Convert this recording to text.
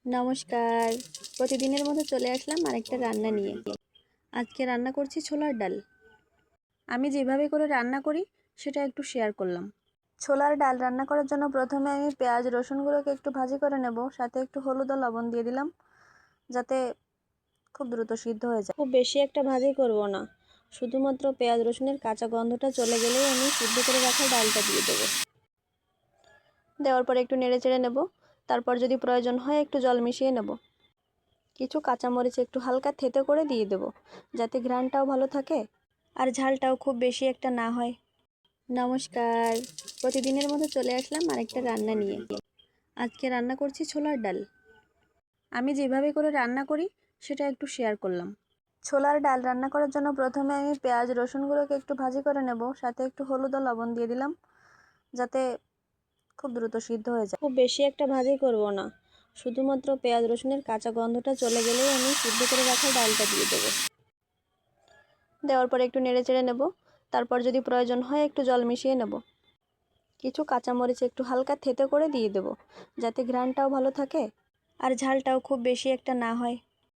নমস্কার। প্রতিদিনের মতো চলে আসলাম আরেকটা রান্না নিয়ে। আজকে রান্না করছি ছোলার ডাল। আমি যেভাবে করে রান্না করি সেটা একটু শেয়ার করলাম। ছোলার ডাল রান্না করার জন্য প্রথমে আমি পেঁয়াজ রসুনগুলোকে একটু ভাজি করে নেব, সাথে একটু হলুদ ও লবণ দিয়ে দিলাম যাতে খুব দ্রুত সিদ্ধ হয়ে যায়। খুব বেশি একটা ভাজি করব না, শুধুমাত্র পেঁয়াজ রসুনের কাঁচা গন্ধটা চলে গেলেই আমি সিদ্ধ করে রাখা ডালটা দিয়ে দেবো। দেওয়ার পরে একটু নেড়ে চেড়ে নেব, তারপর যদি প্রয়োজন হয় একটু জল মিশিয়ে নেব। কিছু কাঁচামরিচ একটু হালকা থেতো করে দিয়ে দেবো যাতে ঘ্রাণটাও ভালো থাকে আর ঝালটাও খুব বেশি একটা না হয়। নমস্কার। প্রতিদিনের মতো চলে আসলাম আরেকটা রান্না নিয়ে। আজকে রান্না করছি ছোলার ডাল। আমি যেভাবে করে রান্না করি সেটা একটু শেয়ার করলাম। ছোলার ডাল রান্না করার জন্য প্রথমে আমি পেঁয়াজ রসুনগুলোকে একটু ভাজি করে নেব, সাথে একটু হলুদ ও লবণ দিয়ে দিলাম যাতে খুব দ্রুত সিদ্ধ হয়ে যায়। খুব বেশি একটা ভাজি করব না, শুধুমাত্র পেঁয়াজ রসুনের কাঁচা গন্ধটা চলে গেলেই আমি সিদ্ধ করে রাখা ডালটা দিয়ে দেবো। দেওয়ার পরে একটু নেড়ে চেড়ে নেব, তারপর যদি প্রয়োজন হয় একটু জল মিশিয়ে নেব। কিছু কাঁচামরিচ একটু হালকা থেতো করে দিয়ে দেব যাতে ঘ্রাণটাও ভালো থাকে আর ঝালটাও খুব বেশি একটা না হয়।